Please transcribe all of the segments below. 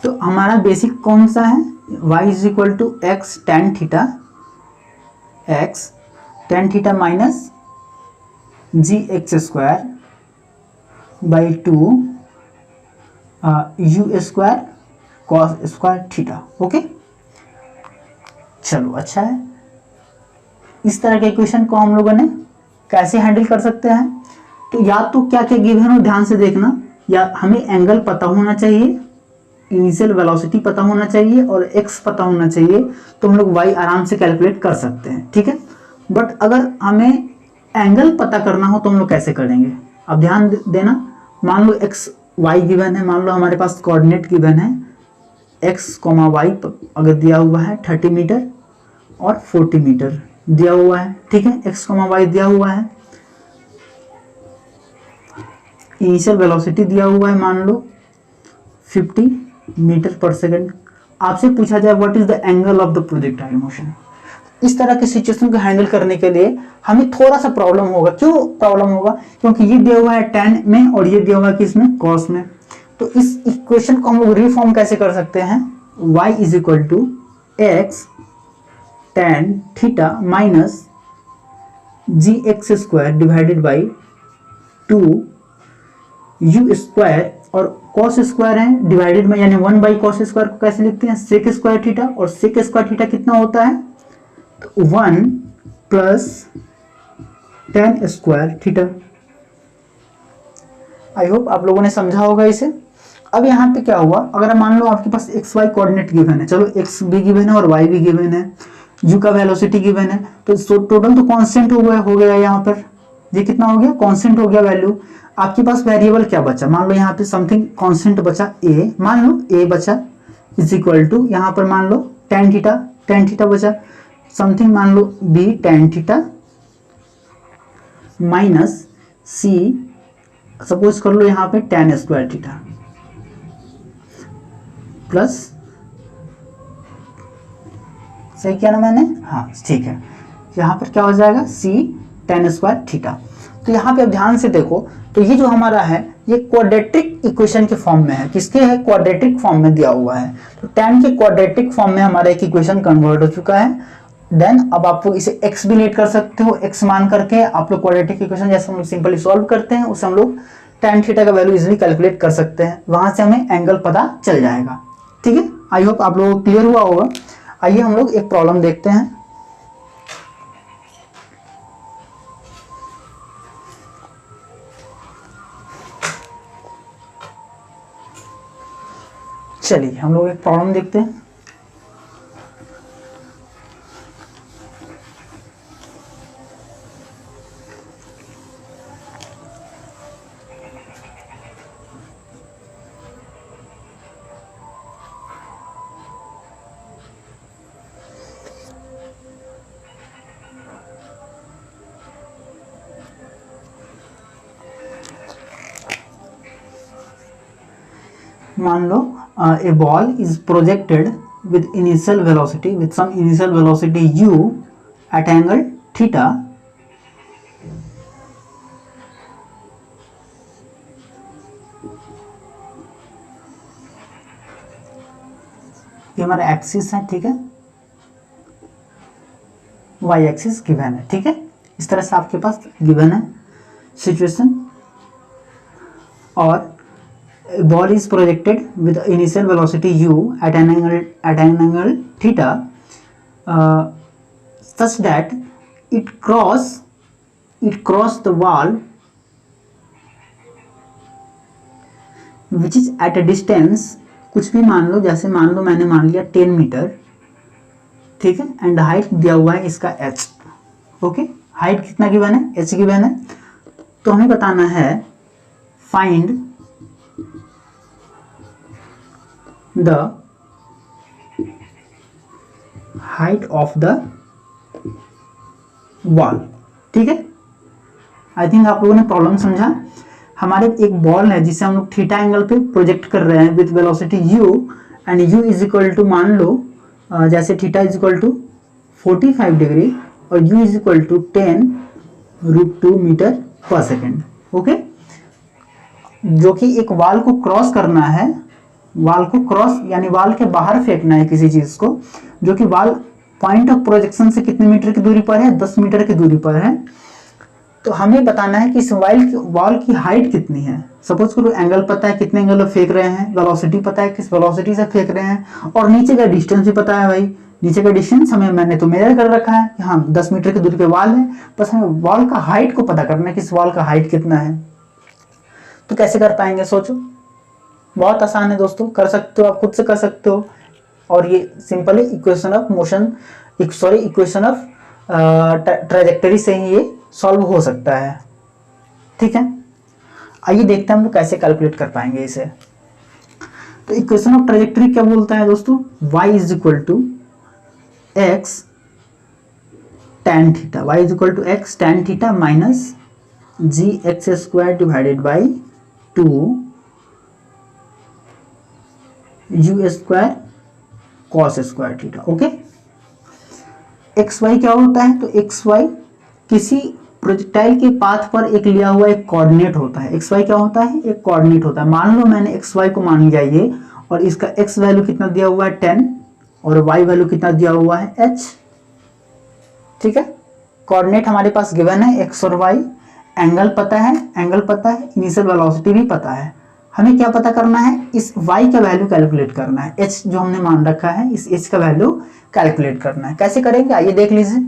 तो हमारा बेसिक कौन सा है, y is equal to x tan theta minus g x square by two u square cos square theta. Okay, चलो अच्छा है। इस तरह के इक्वेशन को हम लोगों ने कैसे हैंडल कर सकते हैं, तो या तो क्या क्या गिवन हो ध्यान से देखना, या हमें एंगल पता होना चाहिए, इनिशियल वेलोसिटी पता होना चाहिए और एक्स पता होना चाहिए, तो हम लोग वाई आराम से कैलकुलेट कर सकते हैं, ठीक है। बट अगर हमें एंगल पता करना हो तो हम लोग कैसे करेंगे, अब ध्यान देना। मान लो एक्स वाई गिवन है, मान लो हमारे पास कोऑर्डिनेट गिवन है एक्स कॉमा वाई अगर दिया हुआ है 30 मीटर और 40 मीटर दिया हुआ है, ठीक है। एक्स कॉमा वाई दिया हुआ है, इनिशियल वेलोसिटी दिया हुआ है मान लो 50 मीटर पर सेकंड। आपसे पूछा जाए what is the angle of the projectile motion, इस तरह के सिचुएशन को हैंडल करने के लिए हमें थोड़ा सा प्रॉब्लम होगा। क्यों प्रॉब्लम होगा, क्योंकि ये दिया हुआ है टेन में और ये दिया हुआ है किसमें, कॉस में। तो इस इक्वेशन को हम लोग रिफॉर्म कैसे कर सकते हैं, y is equal to x tan theta minus g x square divided by two u square, और कॉस स्क्वायर है डिवाइडेड में, यानी 1 बाई कॉस स्क्वायर को कैसे लिखते हैं, सेक स्क्वायर थीटा, और सेक स्क्वायर थीटा कितना होता है, तो 1 plus ten square theta. I hope आप लोगों ने समझा होगा इसे। अब यहाँ पे क्या हुआ, अगर मान लो आपके पास एक्स वाई कोऑर्डिनेट गिवन है, चलो एक्स भी गिवन है और वाई भी गिवन है, यू का वेलोसिटी गिवन है, तो टोटल तो कांस्टेंट हो गया यहाँ पर, ये कितना हो गया, कांस्टेंट हो गया वैल्यू। आपके पास वेरिएबल क्या बचा, मान लो यहाँ पे समथिंग कांस्टेंट बचा ए, मान लो ए बचा इज इक्वल टू, यहाँ पर मान लो टेन थीटा बचा, समथिंग मान लो बी टेन थीटा माइनस सी सपोज कर लो यहाँ पे टेन स्क्वायर थीटा प्लस, सही किया ना मैंने, हाँ ठीक है। यहाँ पर क्या हो जाएगा, सी टेन स्क्वायर थीटा। तो यहाँ पे अब ध्यान से देखो, तो ये जो हमारा है ये क्वाड्रेटिक इक्वेशन के फॉर्म में है, किसके है, क्वाड्रेटिक फॉर्म में दिया हुआ है। तो टेन के क्वाड्रेटिक फॉर्म में हमारा एक इक्वेशन कन्वर्ट हो चुका है। देन अब आप लोग इसे x भी लेट कर सकते हो, x मान करके आप लोग क्वाड्रेटिक इक्वेशन जैसे हम लोग सिंपली सॉल्व करते हैं उसे हम लोग टेन थीटा का वैल्यू इजीली कैलकुलेट कर सकते हैं, वहां से हमें एंगल पता चल जाएगा, ठीक है। आई होप आप लोगों को क्लियर हुआ होगा। आइए हम लोग एक प्रॉब्लम देखते हैं। चलिए हम लोग एक प्रॉब्लम देखते हैं। मान लो a ball is projected with initial velocity, with some initial velocity u at angle theta, ये हमारा एक्सिस है, ठीक है, y एक्सिस गिवन है, ठीक है। इस तरह से आपके पास गिवन है सिचुएशन, और ball is projected with initial velocity u at an angle theta such that it cross the wall which is at a distance, कुछ भी मान लो, जैसे मान लो मैंने मान लिया 10 मीटर, ठीक है, एंड हाइट दिया हुआ है इसका h, ओके। हाइट कितना गिवन है, h गिवन है। तो हमें बताना है find the height of the wall, ठीक है। आई थिंक आप लोगों ने प्रॉब्लम समझा। हमारे एक बॉल है जिसे हम लोग थीटा एंगल पे प्रोजेक्ट कर रहे हैं with velocity u, and u is equal to, मान लो जैसे theta is equal to 45 degree और u is equal to 10√2 metre per second, okay. जो कि एक वॉल को क्रॉस करना है वाल को क्रॉस यानी वाल के बाहर फेंकना है किसी चीज को, जो कि वाल पॉइंट ऑफ प्रोजेक्शन से कितने मीटर की दूरी पर है, 10 मीटर की दूरी पर है। तो हमें बताना है कि इस वॉल की हाइट कितनी है। सपोज करो एंगल पता है, कितने एंगल फेंक रहे हैं, वेलोसिटी पता है किस वेलोसिटी से फेंक रहे हैं, और नीचे का डिस्टेंस भी पता है। भाई नीचे का डिस्टेंस हमें, मैंने तो मेजर कर रखा है कि हाँ 10 मीटर की दूरी पे वॉल है, बस हमें वॉल का हाइट को पता करना है कि इस वॉल का हाइट कितना है। तो कैसे कर पाएंगे, सोचो। बहुत आसान है दोस्तों, कर सकते हो, आप खुद से कर सकते हो। और ये simply equation of motion, equation of trajectory से ही ये सॉल्व हो सकता है। ठीक है, आइए देखते हैं हम लोग कैसे कैलकुलेट कर पाएंगे इसे। तो इक्वेशन ऑफ ट्रेजेक्टरी क्या बोलता है दोस्तों, y is equal to x tan theta, y is equal to x tan theta minus g x square divided by 2 u square cos square theta. Okay, x y क्या होता है, तो x y किसी projectile के path पर एक लिया हुआ एक कोऑर्डिनेट होता है। एक्स वाई क्या होता है, एक कोऑर्डिनेट होता है। मान लो मैंने एक्स वाई को मान लिया ये, और इसका एक्स वैल्यू कितना दिया हुआ है 10 और वाई वैल्यू कितना दिया हुआ है h। ठीक है, कोऑर्डिनेट हमारे पास गिवन है एक्स और वाई, एंगल पता है, इनिशियल वेलोसिटी भी पता है। हमें क्या पता करना है, इस y का वैल्यू कैलकुलेट करना है, h जो हमने मान रखा है इस h का वैल्यू कैलकुलेट करना है। कैसे करेंगे आइए देख लीजिए।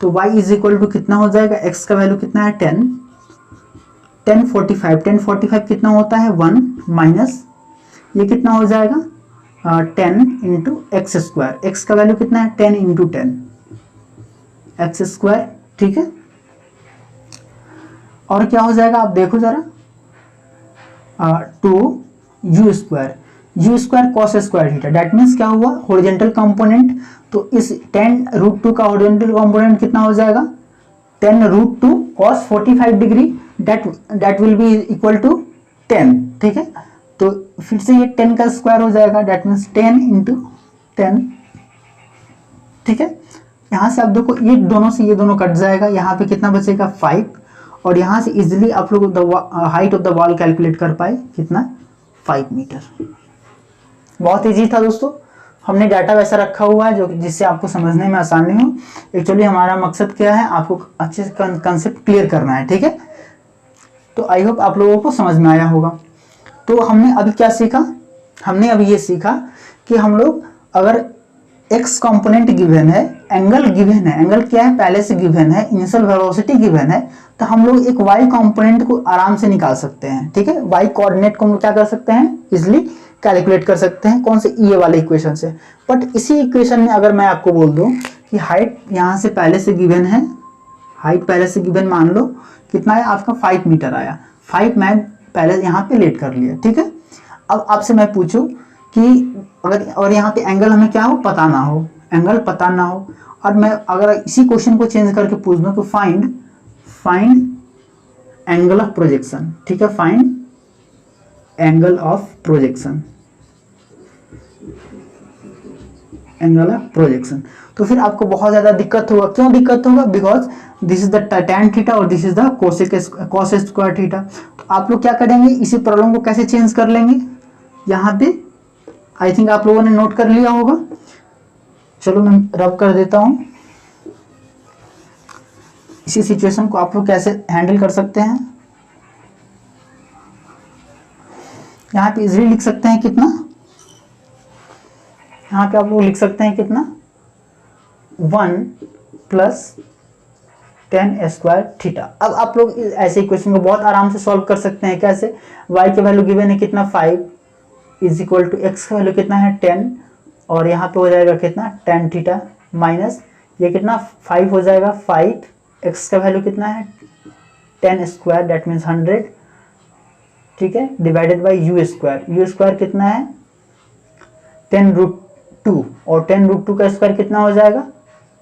तो y इज इक्वल टू कितना हो जाएगा, x का वैल्यू कितना है 10, 1045 कितना होता है 1 माइनस ये कितना हो जाएगा 10 इंटू एक्स स्क्वायर, एक्स का वैल्यू कितना है 10 इंटू 10 एक्स स्क्वायर। ठीक है, और क्या हो जाएगा आप देखो जरा, 2 u square cos square theta, that means क्या हुआ हॉरिजॉन्टल कंपोनेंट। तो इस 10 रूट 2 का हॉरिजॉन्टल कंपोनेंट कितना हो जाएगा 10 root 2 cos 45 degree, that will be equal to 10। ठीक है, तो फिर से ये 10 का स्क्वायर हो जाएगा, दैट मीन्स 10 इंटू 10। ठीक है, यहाँ से आप देखो ये दोनों से ये दोनों कट जाएगा, यहाँ पे कितना बचेगा 5, और यहाँ से इजिली आप लोग height of the wall calculate कर पाए कितना 5 मीटर। बहुत इजी था दोस्तों, हमने डाटा वैसा रखा हुआ है जो जिससे आपको समझने में आसानी हो। एक्चुअली हमारा मकसद क्या है, आपको अच्छे से कंसेप्ट क्लियर करना है। ठीक है, तो आई होप आप लोगों को समझ में आया होगा। तो हमने अभी क्या सीखा, हमने अभी ये सीखा कि हम लोग अगर x कंपोनेंट गिवन है, एंगल गिवन है, एंगल क्या है पहले से गिवन है, इनिशियल वेलोसिटी गिवन है, तो हम लोग एक y कंपोनेंट को आराम से निकाल सकते हैं। ठीक है, y कोऑर्डिनेट को हम क्या कर सकते हैं, इजिली कैलकुलेट कर सकते हैं, कौन से ये वाले इक्वेशन से। बट इसी इक्वेशन में अगर मैं आपको बोल दूं कि हाइट यहाँ से पहले से गिवन है, हाइट पहले से गिवन मान लो कितना है आपका 5 मीटर आया, 5 मैं पहले यहाँ पे लेट कर लिया। ठीक है, अब आपसे मैं पूछूं कि अगर और यहाँ पे एंगल हमें क्या हो पता ना हो, एंगल पता ना हो, और मैं अगर इसी क्वेश्चन को चेंज करके पूछ दूं कि फाइंड एंगल ऑफ प्रोजेक्शन। ठीक है, find angle of projection, angle of projection, तो फिर आपको बहुत ज्यादा दिक्कत होगा। क्यों दिक्कत होगा, because this is the tan theta और this is the cos square theta. तो आप लोग क्या करेंगे, इसी प्रॉब्लम को कैसे चेंज कर लेंगे, यहाँ पे आई थिंक आप लोगों ने नोट कर लिया होगा। चलो मैं रब कर देता हूं, इसी सिचुएशन को आप लोग कैसे हैंडल कर सकते हैं। यहाँ पे इजीली लिख सकते हैं कितना, यहाँ पे आप लोग लिख सकते हैं कितना 1 प्लस tan स्क्वायर थीटा। अब आप लोग ऐसे इक्वेशन को बहुत आराम से सॉल्व कर सकते हैं। कैसे, y के वैल्यू गिवन है कितना 5 इज इक्वल टू एक्स का वैल्यू कितना है 10, और यहाँ पे हो जाएगा कितना tan थीटा माइनस ये कितना 5 हो जाएगा 5, एक्स का वैल्यू कितना है 10 स्क्वायर दैट मीन्स 100। ठीक है, डिवाइडेड बाई यू स्क्वायर कितना है 10 रूट 2, और 10 रूट 2 का स्क्वायर कितना हो जाएगा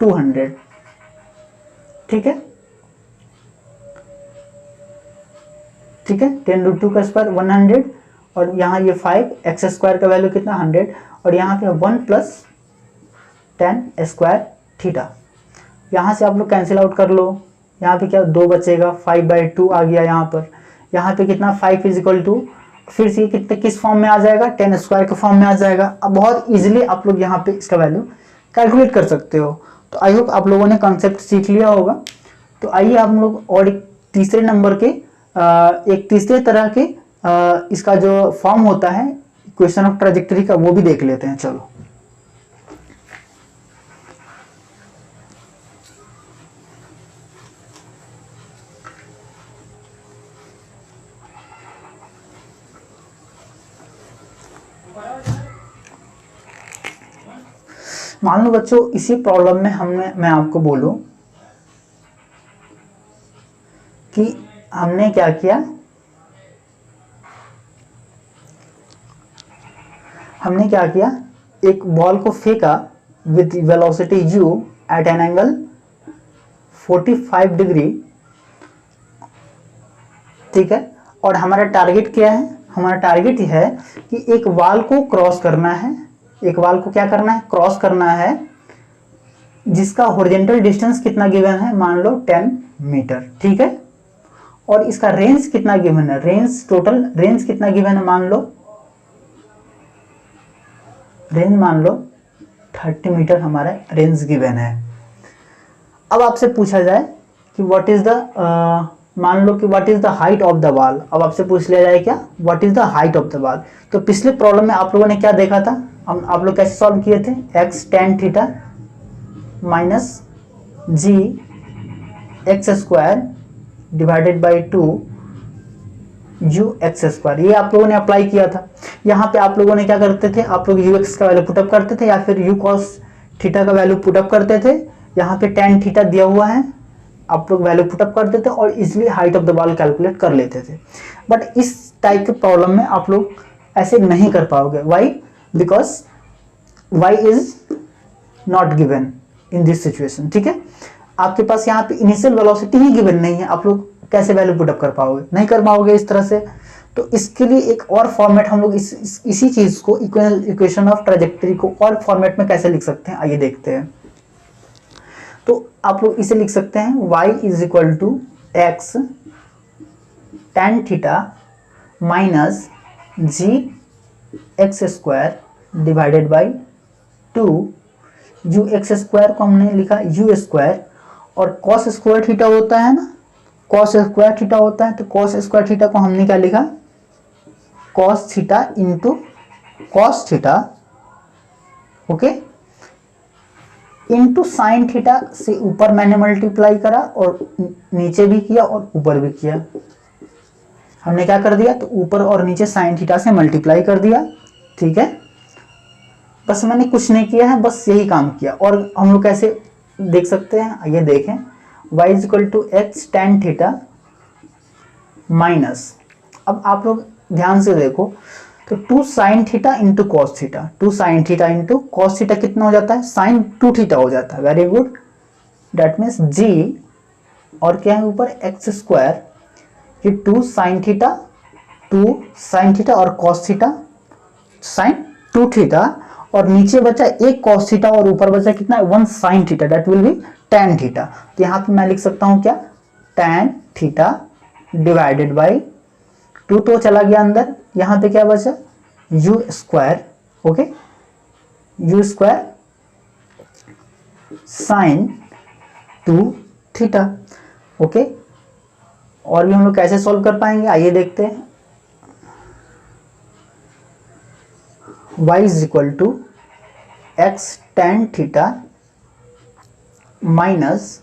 200। ठीक है, 10 रूट 2 का स्क्वायर 100, और यहाँ ये 5, एक्स स्क्वायर का वैल्यू कितना 100, और यहाँ पे 1 प्लस tan स्क्वायर थीटा। यहाँ से आप लोग कैंसिल आउट कर लो, यहाँ पे क्या 2 बचेगा, 5/2 आ गया यहाँ पर। यहाँ पे कितना 5 इज इक्वल टू फिर से कितने किस फॉर्म में आ जाएगा, टेन स्क्वायर के फॉर्म में आ जाएगा। अब बहुत इजीली आप लोग यहाँ पे इसका वैल्यू कैलकुलेट कर सकते हो। तो आई होप आप लोगों ने कॉन्सेप्ट सीख लिया होगा। तो आइए हम लोग और एक तीसरे नंबर के एक तीसरे तरह के इसका जो फॉर्म होता है इक्वेशन ऑफ ट्राजेक्टरी का, वो भी देख लेते हैं। चलो मान लो बच्चों इसी प्रॉब्लम में मैं आपको बोलूं कि हमने क्या किया, एक बॉल को फेंका with velocity u at an angle 45 degree, ठीक है। और हमारा टारगेट क्या है, हमारा टारगेट यह है कि एक वॉल को क्रॉस करना है, एक वॉल को क्या करना है, क्रॉस करना है, जिसका हॉरिजॉन्टल डिस्टेंस कितना गिवन है, मान लो 10 मीटर, ठीक है। और इसका रेंज कितना गिवन है, रेंज टोटल रेंज कितना गिवन है, मान लो रेंज 30 मीटर हमारा रेंज गिवन है। अब आपसे पूछा जाए कि व्हाट इज द मान लो कि what is the height of the wall. अब आपसे पूछ लिया जाए क्या, what is the height of the wall. तो पिछले प्रॉब्लम में आप लोगों ने क्या देखा था, आप लोग कैसे सॉल्व किए थे, x tan theta minus g x square divided by 2 u x square, ये आप लोगों ने अप्लाई किया था। यहाँ पे आप लोगों ने क्या करते थे, आप लोग यू एक्स का वैल्यू पुटअप करते थे या फिर यू कॉस थीटा का वैल्यू पुटअप करते थे। यहाँ पे tan थीटा दिया हुआ है, आप लोग वैल्यू पुटअप करते थे और easily height of the wall calculate कर लेते थे। बट इस टाइप के प्रॉब्लम में आप लोग ऐसे नहीं कर पाओगे। Y, because y is not given in this situation, ठीक है। आपके पास यहाँ पे इनिशियल वेलोसिटी ही गिवन नहीं है, आप लोग कैसे वैल्यू पुटअप कर पाओगे, नहीं कर पाओगे इस तरह से। तो इसके लिए एक और फॉर्मेट हम लोग इसी चीज को इक्वेशन ऑफ ट्राजेक्टरी को और फॉर्मेट में कैसे लिख सकते हैं, आइए देखते हैं। तो आप लोग इसे लिख सकते हैं y is equal to x tan theta minus g x square divided by 2 u x square को हमने लिखा यू स्क्वायर, और कॉस स्क्वायर थीटा होता है ना, कॉस स्क्वायर थीटा होता है, तो कॉस स्क्वायर थीटा को हमने क्या लिखा, cos theta into cos theta, okay, into sine theta से ऊपर मैंने मल्टीप्लाई करा और नीचे भी किया और ऊपर भी किया। हमने क्या कर दिया, तो ऊपर और नीचे साइन थीटा से मल्टीप्लाई कर दिया, ठीक है। बस मैंने कुछ नहीं किया है, बस यही काम किया। और हम लोग कैसे देख सकते हैं, आइए देखें, y is equal to x tan theta minus, अब आप लोग ध्यान से देखो, तो 2 sine theta into cos theta, 2 sine theta into cos theta कितना हो जाता है, साइन 2 थीटा हो जाता है। वेरी गुड, दैट मीन्स जी और क्या है ऊपर एक्स स्क्वायर, ये 2 साइन थीटा, 2 साइन थीटा और कॉस थीटा साइन 2 थीटा, और नीचे बचा एक कॉस थीटा और ऊपर बचा कितना, 1 sine theta, that will B tan theta. तो यहाँ पे मैं लिख सकता हूँ क्या, tan थीटा डिवाइडेड बाई 2 तो चला गया अंदर, यहाँ पे क्या बचा you square, okay, you square sine 2 theta, okay. और भी हम लोग कैसे सॉल्व कर पाएंगे, आइए देखते हैं। y is equal to x tan theta minus,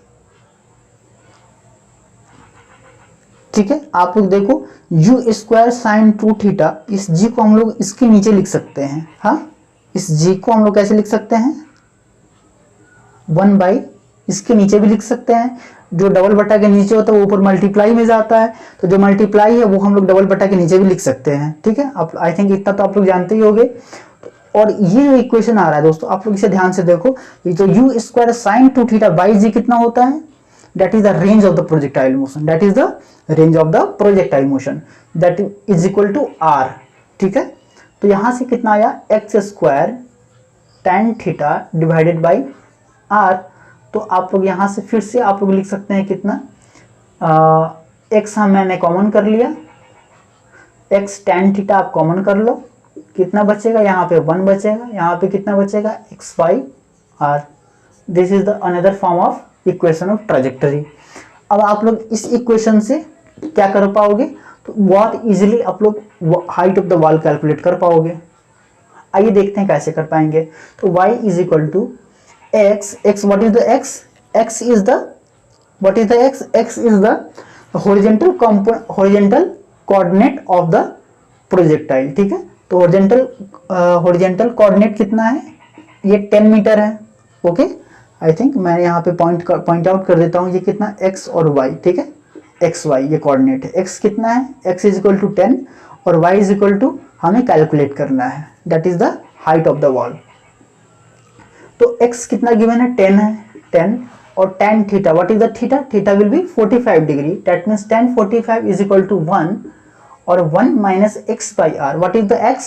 ठीक है, आप लोग देखो u स्क्वायर साइन 2 थीटा, इस g को हम लोग इसके नीचे लिख सकते हैं, हाँ, इस g को हम लोग कैसे लिख सकते हैं, 1 बाई इसके नीचे भी लिख सकते हैं। जो डबल बटा के नीचे होता है वो ऊपर मल्टीप्लाई में जाता है, तो जो मल्टीप्लाई है वो हम लोग डबल बटा के नीचे भी लिख सकते हैं, ठीक है। आप आई थिंक इतना तो आप लोग जानते ही होंगे। और ये इक्वेशन आ रहा है दोस्तों, आप लोग इसे ध्यान से देखो, ये जो U square sine 2 theta by G कितना होता है, that is the range of the projectile motion, that is the range of the projectile motion, that is equal to R, ठीक है। तो यहां से कितना आया, X square tan theta divided by R. तो आप लोग यहां से फिर से आप लोग लिख सकते हैं कितना, एक्स हम मैंने कॉमन कर लिया, x tan थीटा आप कॉमन कर लो, कितना बचेगा, यहाँ पे 1 बचेगा, यहाँ पे कितना बचेगा, x y r। This is the another form of equation of trajectory. अब आप लोग इस इक्वेशन से क्या कर पाओगे, तो बहुत इजीली आप लोग height of the wall calculate कर पाओगे। आइए देखते हैं कैसे कर पाएंगे। तो y is equal to x, x what is the x, x is the what is the x, x is the horizontal coordinate of the projectile, ठीक है। तो हॉरिजॉन्टल कोऑर्डिनेट कितना है, ये 10 मीटर है, ओके। आई थिंक मैं यहाँ पे पॉइंट आउट कर देता हूँ, ये कितना x और y, ठीक है, x y ये कोऑर्डिनेट है। x कितना है, x इज इक्वल टू 10 और y इज इक्वल टू हमें कैलकुलेट करना है, that is the height of the wall. तो x कितना गिवन है, 10 है, 10 और tan theta, what is the theta, theta will be 45 degree, that means tan 45 is equal to 1 और 1 माइनस x बाई r, what is the x,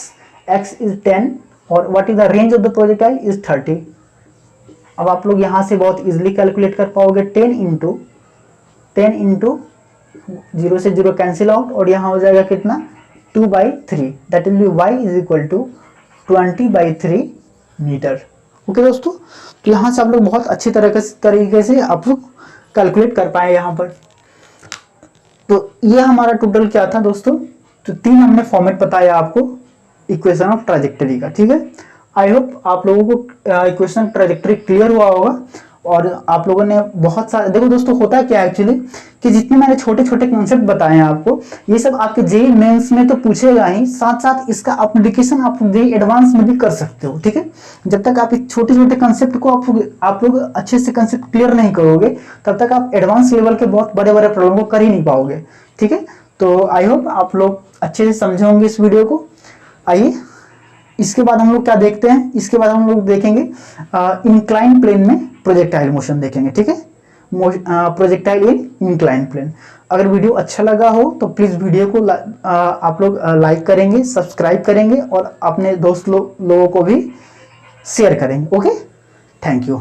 x is 10 और what is the range of the projectile is 30। अब आप लोग यहाँ से बहुत इजीली कैलकुलेट कर पाओगे, 10 इंटू 0 से 0 कैंसिल आउट और यहाँ हो जाएगा कितना, 2/3, that will be y is equal to 20/3 metre. Okay दोस्तों, तो यहाँ से आप लोग बहुत अच्छी तरीके से आप लोग कैलकुलेट कर पाए यहाँ पर। तो ये हमारा टोटल क्या था दोस्तों, तो 3 हमने फॉर्मेट बताया आपको इक्वेशन ऑफ ट्राजेक्टरी का, ठीक है। आई होप आप लोगों को इक्वेशन ट्राजेक्टरी क्लियर हुआ होगा और आप लोगों ने बहुत सारे, देखो दोस्तों होता है क्या एक्चुअली कि जितने मैंने छोटे छोटे कॉन्सेप्ट बताए हैं आपको, ये सब आपके जेईई मेंस में तो पूछेगा ही, साथ साथ इसका एप्लीकेशन आप जेईई एडवांस में भी कर सकते हो, ठीक है। जब तक आप इस छोटे छोटे कंसेप्ट को आप लोग अच्छे से कंसेप्ट क्लियर नहीं करोगे, तब तक आप एडवांस लेवल के बहुत बड़े बड़े प्रॉब्लम को कर ही नहीं पाओगे, ठीक है। तो आई होप आप लोग अच्छे से समझे होंगे इस वीडियो को। आइए इसके बाद हम लोग क्या देखते हैं, इसके बाद हम लोग देखेंगे इंक्लाइन प्लेन में प्रोजेक्टाइल मोशन देखेंगे, ठीक है, प्रोजेक्टाइल इन इंक्लाइन प्लेन। अगर वीडियो अच्छा लगा हो तो प्लीज वीडियो को आप लोग लाइक करेंगे, सब्सक्राइब करेंगे और अपने दोस्त लोगों को भी शेयर करेंगे। Okay, thank you.